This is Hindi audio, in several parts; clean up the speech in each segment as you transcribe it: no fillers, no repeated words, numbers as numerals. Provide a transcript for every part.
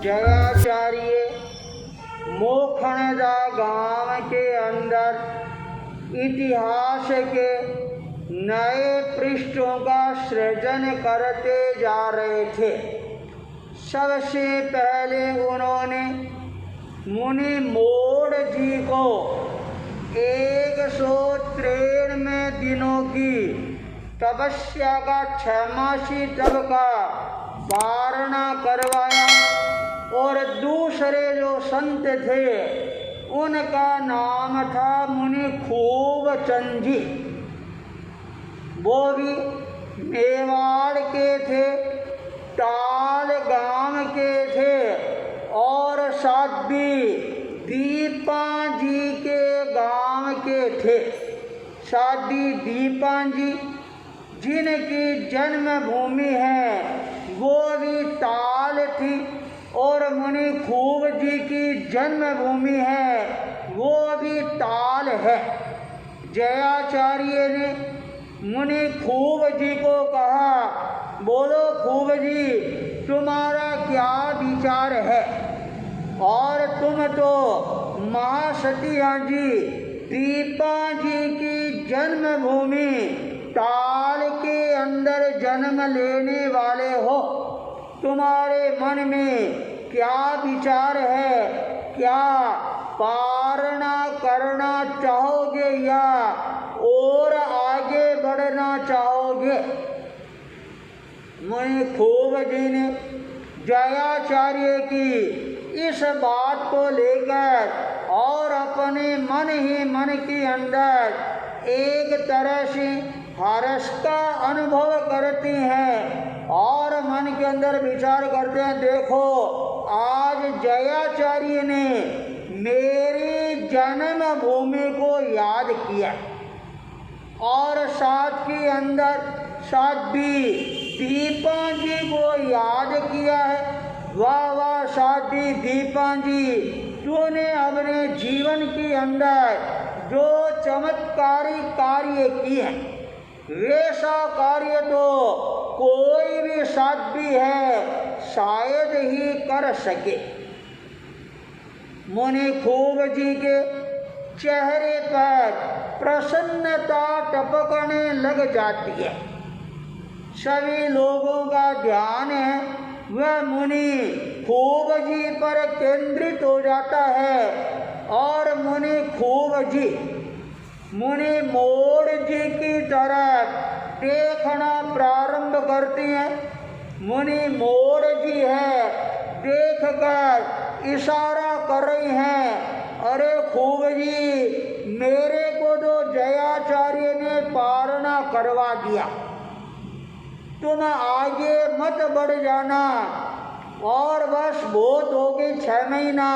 जयाचार्य मोखणदा गांव के अंदर इतिहास के नए पृष्ठों का सृजन करते जा रहे थे। सबसे पहले उन्होंने मुनि मोड़ जी को 193 दिनों की तपस्या का 6 मासी तप का वारणा करवाया और दूसरे जो संत थे उनका नाम था मुनि खूबचंद जी। वो भी मेवाड़ के थे, ताल गांव के थे और साध्वी दीपा जी के गांव के थे। साध्वी दीपा जी जिनकी जन्मभूमि है वो भी ताल थी और मुनि खूब जी की जन्मभूमि है वो भी ताल है। जयाचार्य ने मुनि खूब जी को कहा, बोलो खूब जी तुम्हारा क्या विचार है? और तुम तो महासतिया जी दीपा जी की जन्मभूमि ताल के अंदर जन्म लेने वाले हो, तुम्हारे मन में क्या विचार है? क्या पारणा करना चाहोगे या और आगे बढ़ना चाहोगे? मुनि खूब जी ने जयाचार्य की इस बात को लेकर और अपने मन ही मन के अंदर एक तरह से हर्ष का अनुभव करती हैं और मन के अंदर विचार करते हैं, देखो आज जयाचार्य ने मेरी जन्मभूमि को याद किया और साथ के अंदर साध्वी दीपा जी को याद किया है। वाह वाह साध्वी दीपा जी, तूने अपने जीवन के अंदर जो चमत्कारी कार्य किए हैं वैसा कार्य तो कोई भी साध्वी है शायद ही कर सके। मुनि खूब जी के चेहरे पर प्रसन्नता टपकने लग जाती है। सभी लोगों का ध्यान है वह मुनि खूब जी पर केंद्रित हो जाता है और मुनि खूब जी मुनि मोड़ जी की तरफ देखना प्रारंभ करती हैं। मुनि मोड़ जी है देखकर इशारा कर रही हैं, अरे खूब जी मेरे को तो जयाचार्य ने पारणा करवा दिया, तुम आगे मत बढ़ जाना और बस बहुत हो गई 6 महीना,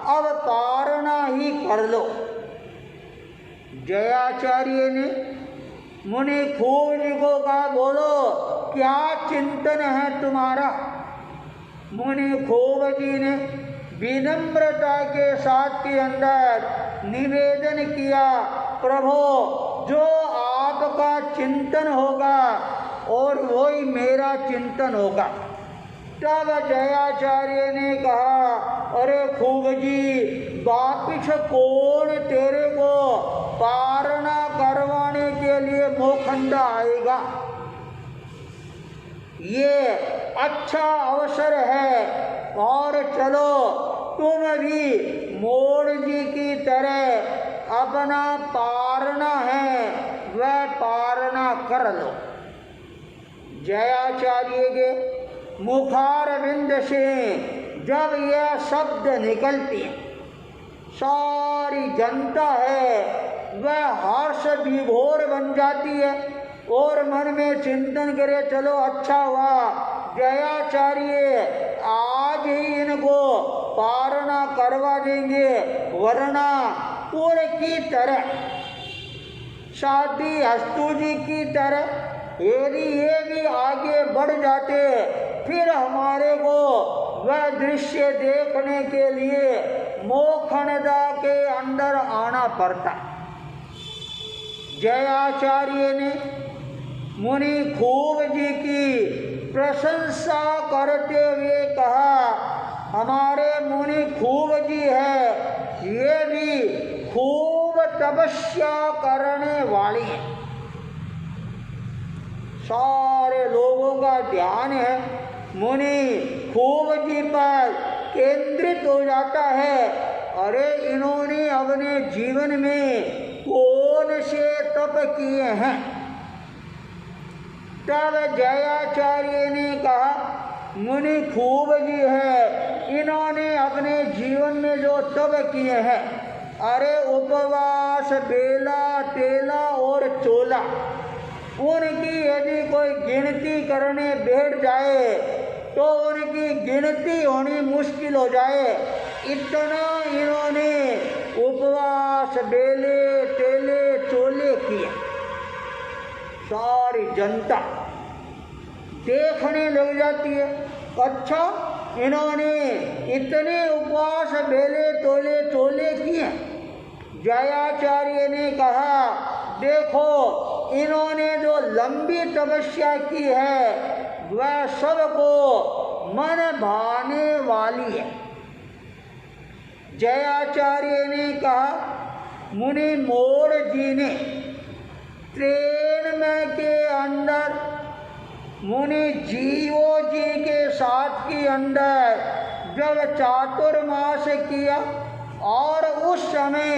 अब पारणा ही कर लो। जयाचार्य ने मुनि खूब जी को कहा, बोलो क्या चिंतन है तुम्हारा? मुनि खूब जी ने विनम्रता के साथ के अंदर निवेदन किया, प्रभु जो आपका चिंतन होगा और वही मेरा चिंतन होगा। तब जयाचार्य ने कहा, अरे खूब जी वापिस कौन तेरे को पारणा करवाने के लिए मोखंडा आएगा? ये अच्छा अवसर है और चलो तुम भी मोड़ जी की तरह अपना पारणा है वह पारणा कर लो। जयाचार्य के मुखारविंद से जब यह शब्द निकलती है सारी जनता है वह हर्ष विभोर बन जाती है और मन में चिंतन करे, चलो अच्छा हुआ जयाचार्य आज ही इनको पारणा करवा देंगे, वरना पूर्व की तरह साध्वी हस्तु जी की तरह यदि ये भी आगे बढ़ जाते फिर हमारे को वह दृश्य देखने के लिए मोखणदा के अंदर आना पड़ता। जयाचार्य ने मुनि खूब जी की प्रशंसा करते हुए कहा, हमारे मुनि खूब जी है, ये भी खूब तपस्या करने वाली है। सारे लोगों का ध्यान है मुनि खूब जी पर केंद्रित हो जाता है। अरे इन्होंने अपने जीवन में कौन से तप किए हैं। तब जयाचार्य ने कहा, मुनि खूब जी है, इन्होंने अपने जीवन में जो तप किए हैं, अरे उपवास, बेला, तेला और चोला, उनकी यदि कोई गिनती करने बैठ जाए तो उनकी गिनती होनी मुश्किल हो जाए। इतना इन्होंने उपवास, बेले, तेले, चोले किए। सारी जनता देखने लग जाती है, अच्छा इन्होंने इतने उपवास, बेले, तोले, चोले किए। जयाचार्य ने कहा, देखो इन्होंने जो लंबी तपस्या की है वह सबको मन भाने वाली है। जयाचार्य ने कहा, मुनि मोड़ जी ने त्रेणमय के अंदर मुनि जीवो जी के साथ के अंदर जब चातुर्मास किया और उस समय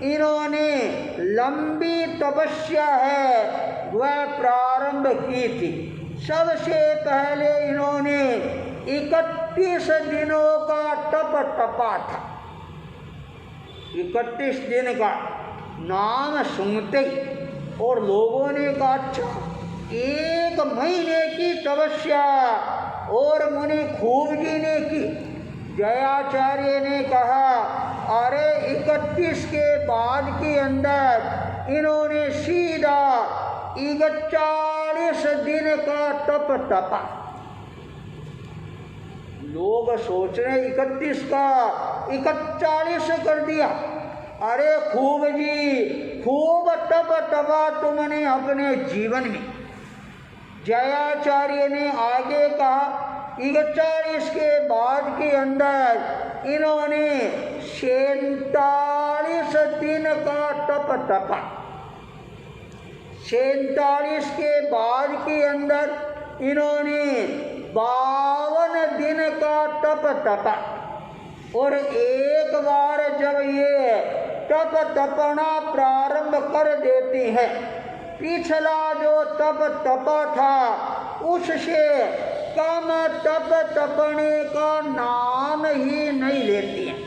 इन्होंने लंबी तपस्या है वह प्रारंभ की थी। सबसे पहले इन्होंने 31 दिनों का तप तपा था। 31 दिन का नाम सुनते ही और लोगों ने कहा, अच्छा 1 महीने की तपस्या और मुनि खूब जी ने की। जयाचार्य ने कहा, अरे 31 के बाद के अंदर इन्होंने सीधा 41 दिन का तप तपा। लोग सोच रहे 31 का 41 कर दिया। अरे खूब जी, खूब तप तपा तुमने अपने जीवन में। जयाचार्य ने आगे कहा, 41 के बाद के अंदर इन्होंने 47 दिन का तप तपा। 47 के बाद के अंदर इन्होंने 52 दिन का तप तपा। और एक बार जब ये तप तपना प्रारंभ कर देते हैं, पिछला जो तप तपा था उससे कम तप तपने का नाम ही नहीं लेती हैं।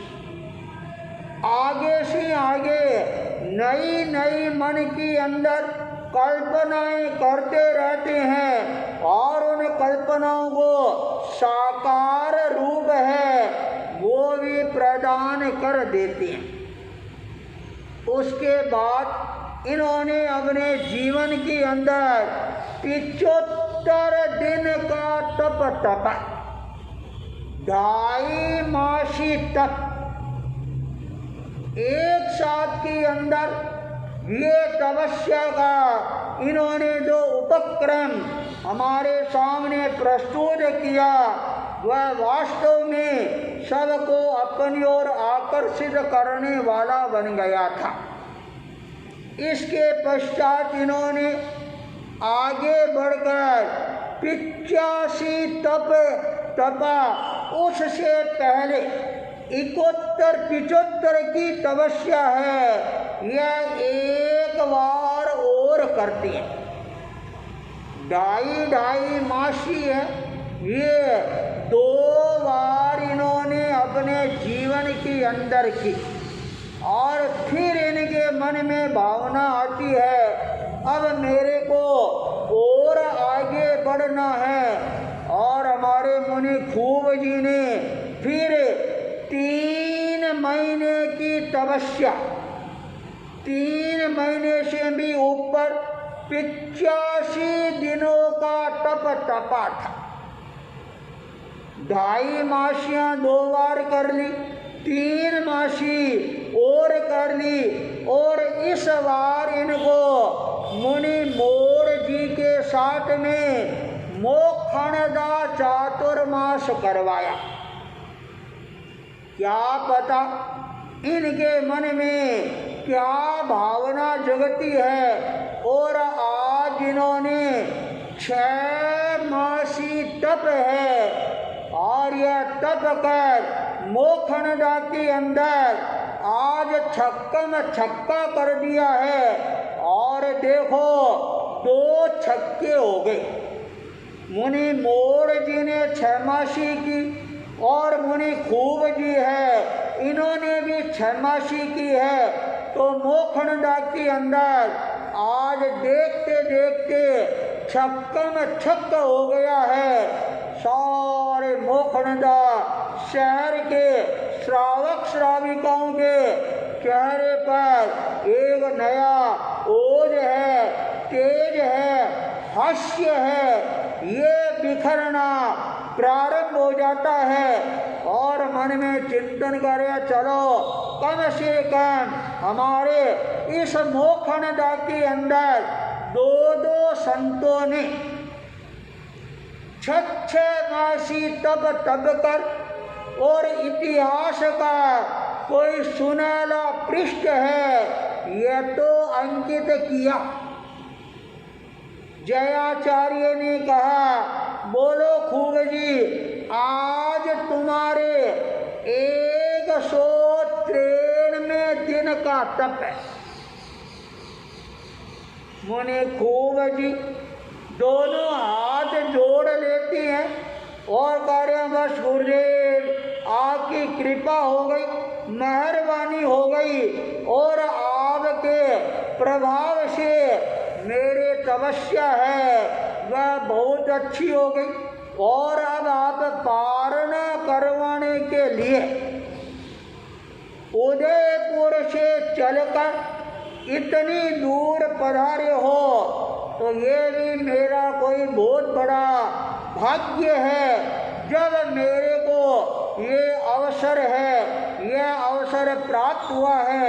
आगे से आगे नई नई मन के अंदर कल्पनाएं करते रहते हैं और उन कल्पनाओं को साकार रूप है वो भी प्रदान कर देते हैं। उसके बाद इन्होंने अपने जीवन के अंदर 75 दिन का तप तपा। 2.5 मासी तक एक साथ के अंदर ये तपस्या का इन्होंने जो उपक्रम हमारे सामने प्रस्तुत किया वह वास्तव में सबको अपनी ओर आकर्षित करने वाला बन गया था। इसके पश्चात इन्होंने आगे बढ़कर 85 तप तपा। उससे पहले 71-75 की तपस्या है, यह एक बार और करते हैं। 2.5 मासी है, ये 2 बार इन्होंने अपने जीवन के अंदर की। और फिर इनके मन में भावना आती है, अब मेरे को और आगे बढ़ना है। और हमारे मुनि खूब जी ने फिर 3 महीने की तपस्या, 3 महीने से भी ऊपर 85 दिनों का तप तपा था। 2.5 मासियाँ 2 बार कर ली, 3 मासी और कर ली। और इस बार इनको मुनि मोर जी के साथ में मोक्षणदा चातुर्मास करवाया। क्या पता इनके मन में क्या भावना जगती है। और आज इन्होंने 6 मासी तप है और यह तप कर मोक्षणदा के अंदर आज छक्का छक्का कर दिया है। और देखो 2 छक्के हो गए। मुनि मोर जी ने 6 मासी की और मुनि खूब जी है इन्होंने भी 6 मासी की है। तो मोक्षणदा के अंदर आज देखते देखते छक्का छक्का हो गया है। सारे मोक्षणदा शहर के श्रावक श्राविकाओं के चेहरे पर एक नया ओज है, तेज है, हास्य है, ये बिखरना प्रारंभ हो जाता है। और मन में चिंतन करे चलो कम से कम हमारे इस मोक्षणदा के अंदर 2 संतों ने 6 मासी तप कर और इतिहास का कोई सुनहला पृष्ठ है यह तो अंकित किया। जयाचार्य ने कहा बोलो खूब जी आज तुम्हारे 193 दिन का तप है। मुनि खूब जी दोनों हाथ जोड़ लेती हैं और कह रहे हैं बस गुरुदेव आपकी कृपा हो गई, मेहरबानी हो गई और आपके प्रभाव से मेरे तपस्या है वह बहुत अच्छी हो गई। और अब आप पारणा करवाने के लिए उदयपुर से चलकर इतनी दूर पधारे हो तो ये भी मेरा कोई बहुत बड़ा भाग्य है। जब मेरे को ये अवसर है, यह अवसर प्राप्त हुआ है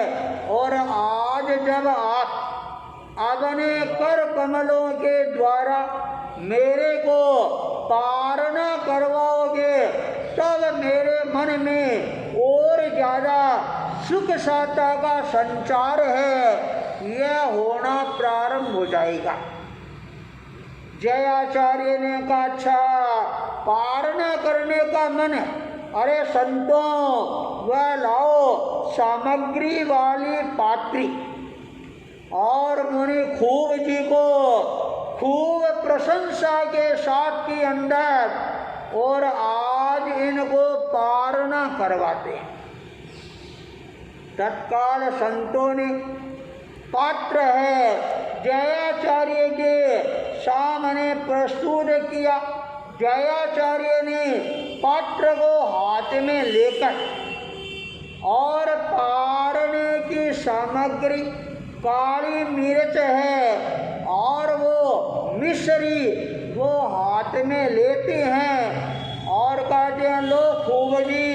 और आज जब आप अपने कर कमलों के द्वारा मेरे को पारणा करवाओगे तब मेरे मन में और ज़्यादा सुख शांति का संचार है यह होना प्रारंभ हो जाएगा। जयाचार्य ने कहा अच्छा पारणा करने का मन है, अरे संतों वह लाओ सामग्री वाली पात्री। और मुनि खूब जी को खूब प्रशंसा के साथ के अंदर और आज इनको पारणा करवाते हैं। तत्काल संतों ने पात्र है जयाचार्य के सामने प्रस्तुत किया। जयाचार्य ने पात्र को हाथ में लेकर और पारने की सामग्री काली मिर्च है और वो मिश्री वो हाथ में लेते हैं और कहते हैं लो खूब जी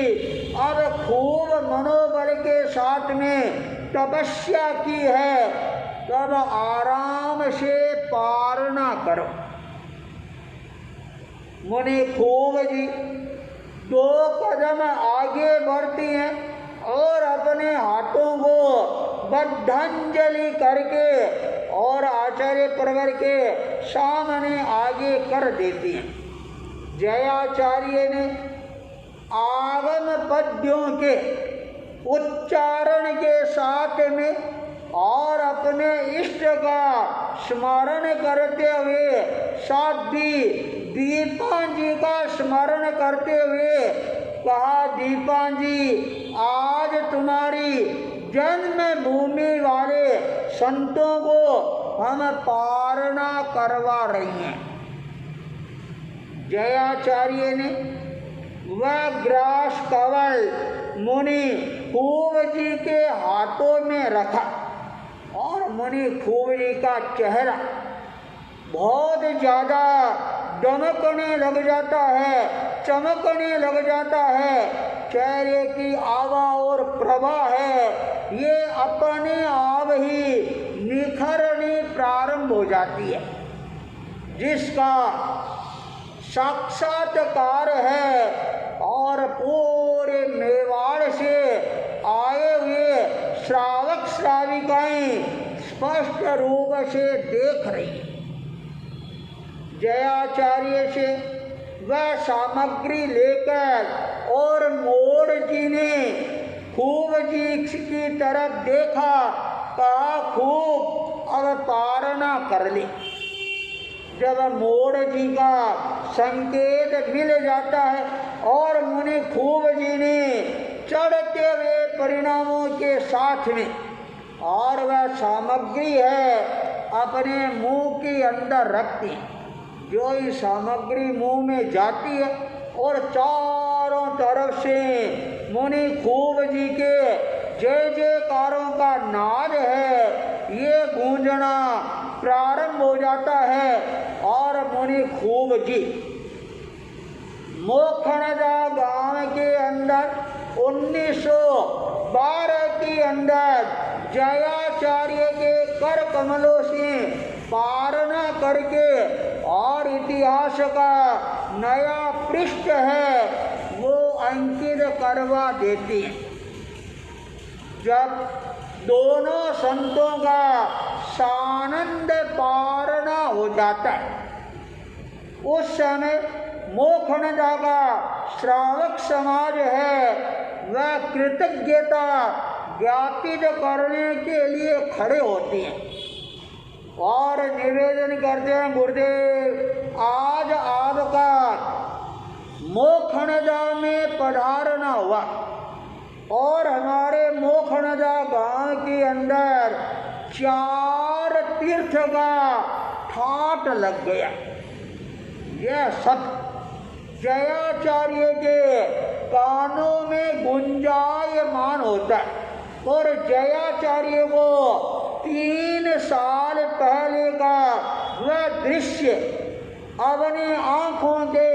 अब खूब मनोबल के साथ में तपस्या की है तब आराम से पारणा करो। मुनि खूब जी 2 कदम आगे बढ़ती हैं और अपने हाथों को बद्धांजलि करके और आचार्य प्रवर के सामने आगे कर देती हैं। जयाचार्य ने आगम पद्यों के उच्चारण के साथ में और अपने इष्ट का स्मरण करते हुए साध्वी दीपा जी का स्मरण करते हुए कहा दीपा जी आज तुम्हारी जन्मभूमि वाले संतों को हम पारणा करवा रही हैं। जयाचार्य ने वह ग्रास कवल मुनि खूब जी के हाथों में रखा और मुनि खूब जी का चेहरा बहुत ज़्यादा दमकने लग जाता है, चमकने लग जाता है चेहरे की आभा और प्रभा है, ये अपने आप ही निखरनी प्रारंभ हो जाती है। जिसका साक्षात्कार है और पूरे मेवाड़ से आए हुए श्रावक श्राविकाएं स्पष्ट रूप से देख रही। जयाचार्य से वह सामग्री लेकर और मोड़ जी ने खूब जी की तरफ देखा, कहा खूब अवतारणा कर ली। जब मोड़ जी का संकेत मिल जाता है और मुनि खूब जी ने चढ़ते हुए परिणामों के साथ में और वह सामग्री है अपने मुंह के अंदर रखती, जो ही सामग्री मुंह में जाती है और चारों तरफ से मुनि खूब जी के जय जयकारों का नाद है, ये गूंजना प्रारंभ हो जाता है। और मुनि खूब जी मोखणदा गांव के अंदर 1912 के अंदर जयाचार्य के कर कमलों से पारना करके और इतिहास का नया पृष्ठ है वो अंकित करवा देती हैं। जब दोनों संतों का सानंद पारना हो जाता है, उस समय मोखणदा का श्रावक समाज है वह कृतज्ञता ज्ञापित करने के लिए खड़े होते हैं और निवेदन करते हैं, गुरुदेव आज आपका मोखणदा में पधारना हुआ और हमारे मोखणदा गांव के अंदर 4 तीर्थ का ठाट लग गया। यह सब जयाचार्य के कानों में गुंजायमान होता है और जयाचार्य को 3 साल पहले का वह दृश्य अपनी आंखों के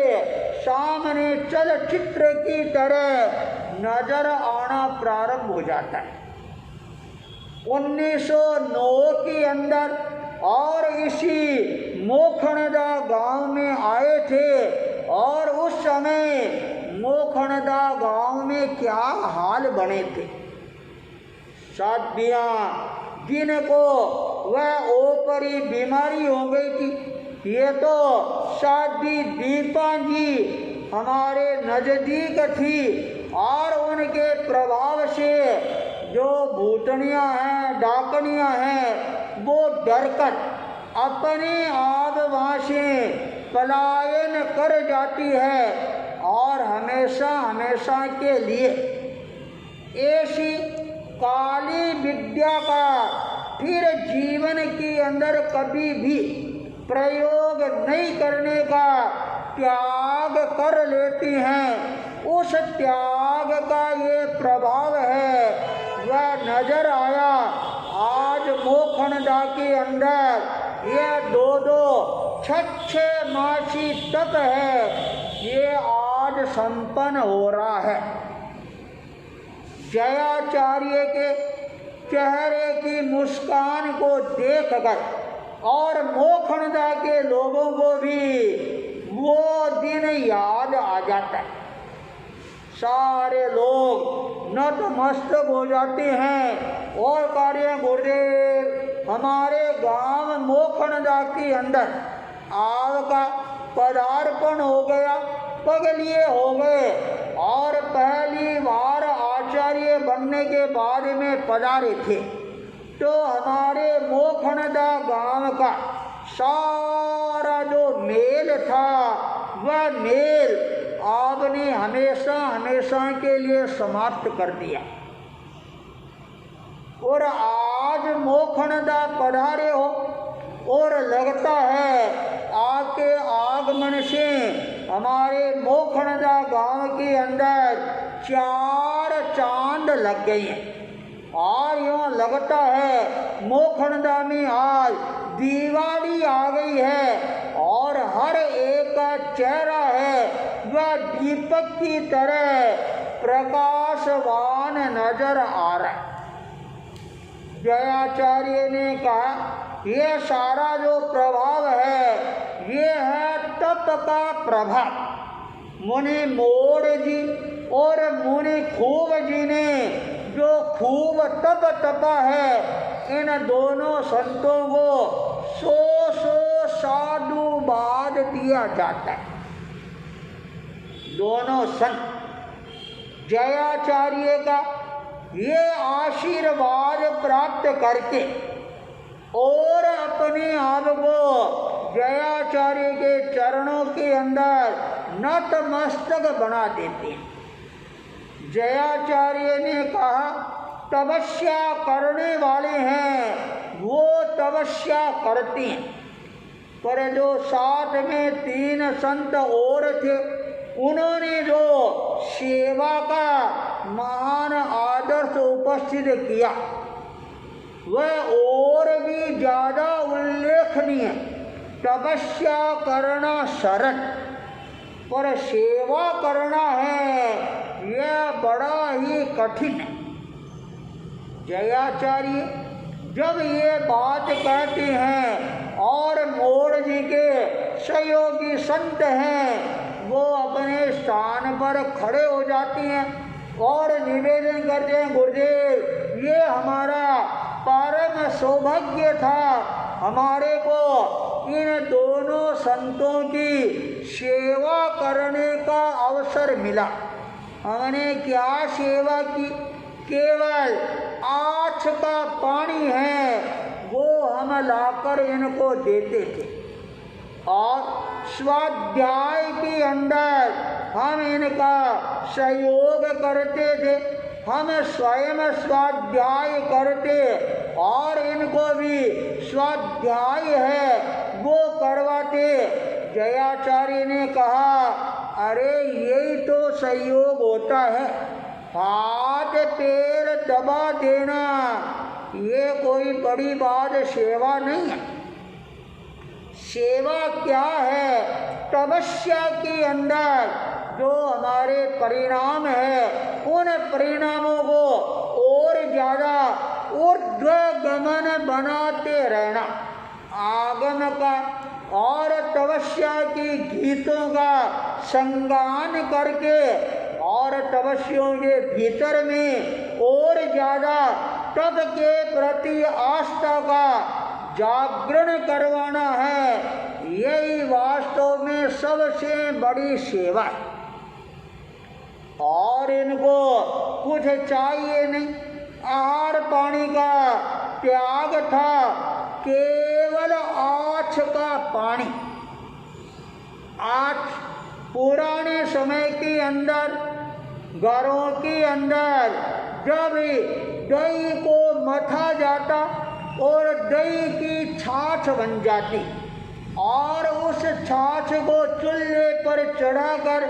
सामने चलचित्र की तरह नजर आना प्रारंभ हो जाता है। 1909 के अंदर और इसी मोखणदा गांव में आए थे और उस समय मोखणदा गांव में क्या हाल बने थे। साथियां जिनको वह ओपरी बीमारी हो गई थी, ये तो साध्वी दीपा जी हमारे नजदीक थी और उनके प्रभाव से जो भूतनियाँ हैं, डाकनियाँ हैं, वो डरकर अपने आप वहाँ से पलायन कर जाती है और हमेशा हमेशा के लिए ऐसी काली विद्या का फिर जीवन के अंदर कभी भी प्रयोग नहीं करने का त्याग कर लेती हैं। उस त्याग का ये प्रभाव है, वह नजर आया आज मोखणदा के अंदर। यह 6 मासी तप है, ये आज संपन्न हो रहा है। जयाचार्य के चेहरे की मुस्कान को देखकर और मोखणदा के लोगों को भी वो दिन याद आ जाता है। सारे लोग नतमस्तक हो जाते हैं और कार्य गुरुदेव हमारे गांव मोखणदा के अंदर आपका पदार्पण हो गया, पगलिए हो गए और पहली बार आचार्य बनने के बाद में पधारे थे, तो हमारे मोखणदा गांव का सारा जो मेल था वह मेल आपने हमेशा हमेशा के लिए समाप्त कर दिया। और आज मोखणदा पधारे हो और लगता है आपके आगमन से हमारे मोखणदा गांव के अंदर 4 चांद लग गए हैं और यूँ लगता है मोखणदा में आज दिवाली आ गई है और हर एक का चेहरा है वह दीपक की तरह प्रकाशवान नजर आ रहा है। जयाचार्य ने कहा ये सारा जो प्रभाव है ये है तप का प्रभाव। मुनि मोड़ जी और मुनि खूब जी ने जो खूब तप तपा है, इन दोनों संतों को 100 साधुवाद दिया जाता है। दोनों संत जयाचार्य का ये आशीर्वाद प्राप्त करके और अपने आप को जयाचार्य के चरणों के अंदर नतमस्तक बना देते हैं। जयाचार्य ने कहा तपस्या करने वाले हैं वो तपस्या करते हैं, पर जो साथ में 3 संत और थे उन्होंने जो सेवा का महान आदर्श उपस्थित किया वह और भी ज़्यादा उल्लेखनीय। तपस्या करना सरल, पर सेवा करना है यह बड़ा ही कठिन है। जयाचार्य जब ये बात कहते हैं और मोड़ जी के सहयोगी संत हैं वो अपने स्थान पर खड़े हो जाते हैं और निवेदन करते हैं, गुरुदेव ये हमारा परम सौभाग्य था, हमारे को इन दोनों संतों की सेवा करने का अवसर मिला। हमने क्या सेवा की? केवल आँच का पानी है वो हम लाकर इनको देते थे और स्वाध्याय के अंदर हम इनका सहयोग करते थे। हम स्वयं स्वाध्याय करते और इनको भी स्वाध्याय है वो करवाते। जयाचार्य ने कहा अरे यही तो सहयोग होता है, हाथ पैर दबा देना ये कोई बड़ी बात सेवा नहीं है। सेवा क्या है? तपस्या के अंदर जो हमारे परिणाम है उन परिणामों को और ज़्यादा ऊर्ध्वगमन बनाते रहना। आगम का और तपस्या की गीतों का संगान करके और तपस्वियों के भीतर में और ज़्यादा तप के प्रति आस्था का जागरण करवाना है, यही वास्तव में सबसे बड़ी सेवा है। और इनको कुछ चाहिए नहीं, आहार पानी का त्याग था, केवल आँच का पानी। आँच पुराने समय के अंदर घरों के अंदर जब दही को मथा जाता और दही की छाछ बन जाती और उस छाछ को चूल्हे पर चढ़ाकर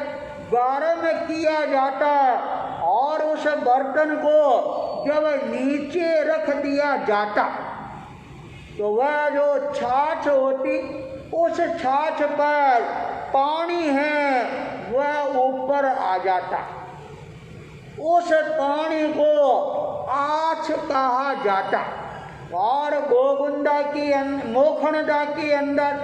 गरम किया जाता और उस बर्तन को जब नीचे रख दिया जाता तो वह जो छाछ होती उस छाछ पर पानी है वह ऊपर आ जाता। उस पानी को आँच कहा जाता। और गोगुंडा की मोखणदा के अंदर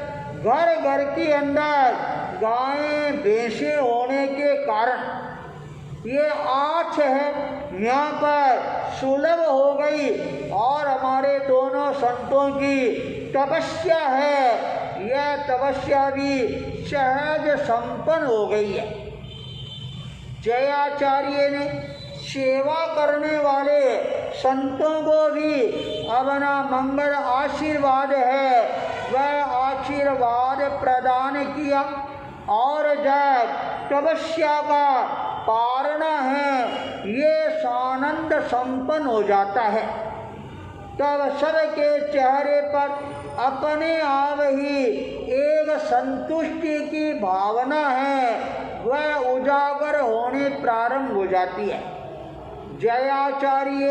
घर घर के अंदर गायें भैंसे होने के कारण ये आँच है यहाँ पर सुलभ हो गई और हमारे दोनों संतों की तपस्या है, यह तपस्या भी सहज संपन्न हो गई है। जयाचार्य ने सेवा करने वाले संतों को भी अपना मंगल आशीर्वाद है वह आशीर्वाद प्रदान किया और जब तपस्या का पारना है ये सानंद संपन्न हो जाता है तब सबके चेहरे पर अपने आप ही एक संतुष्टि की भावना है वह उजागर होने प्रारंभ हो जाती है। जयाचार्य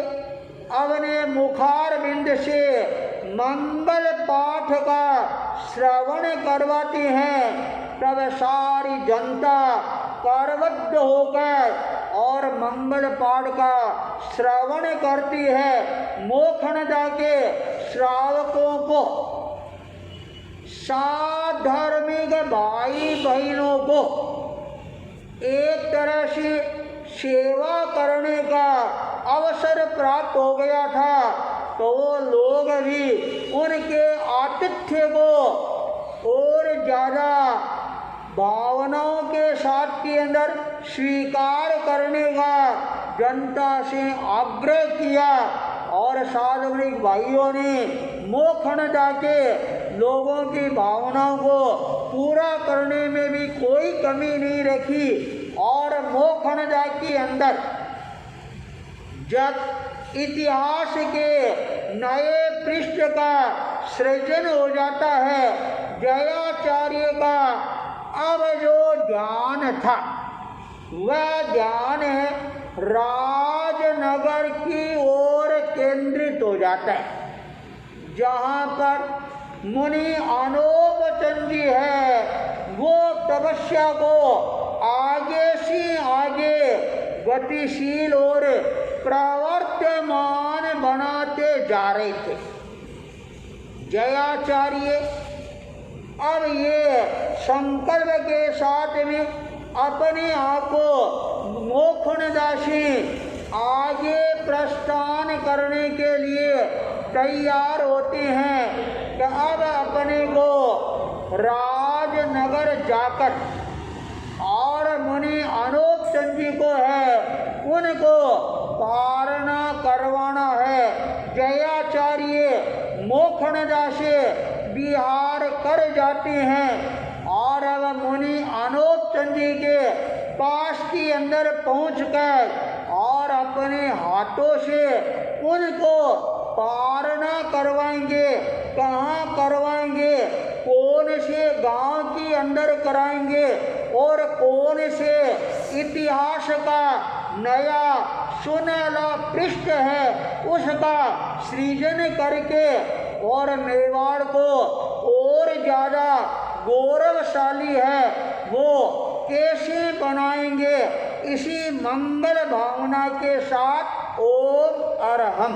अपने मुखार बिंद से मंगल पाठ का श्रवण करवाते हैं तब सारी जनता करबद्ध होकर और मंगल पाठ का श्रवण करती है। मोक्षदा के श्रावकों को, साधार्मिक भाई बहनों को एक तरह से सेवा करने का अवसर प्राप्त हो गया था, तो वो लोग भी उनके आतिथ्य को और ज़्यादा भावनाओं के साथ के अंदर स्वीकार करने का जनता से आग्रह किया। और साधुनिक भाइयों ने मोक्षदा के लोगों की भावनाओं को पूरा करने में भी कोई कमी नहीं रखी। और मोक्षदा के अंदर जब इतिहास के नए पृष्ठ का सृजन हो जाता है, जयाचार्य का अब जो ध्यान था वह ध्यान राजनगर की ओर केंद्रित हो जाता है, जहाँ पर मुनि अनोपचंद जी है वो तपस्या को आगे से आगे गतिशील और प्रवर्तमान बनाते जा रहे थे। जयाचार्य अब ये संकल्प के साथ में अपने आप को मोक्षदा से आगे प्रस्थान करने के लिए तैयार होते हैं कि अब अपने को राजनगर जाकर और मुनि अनोपचंद जी को है उनको पारणा करवाना है। जयाचार्य मोक्षदा से विहार कर जाते हैं और अब मुनि अनोपचंद जी के पास के अंदर पहुंचकर और अपने हाथों से उनको पारणा करवाएंगे। कहाँ करवाएंगे, कौन से गांव के अंदर कराएंगे और कौन से इतिहास का नया सुनहला पृष्ठ है उसका सृजन करके और मेवाड़ को और ज़्यादा गौरवशाली है वो कैसे बनाएंगे, इसी मंगल भावना के साथ ओम अरहम।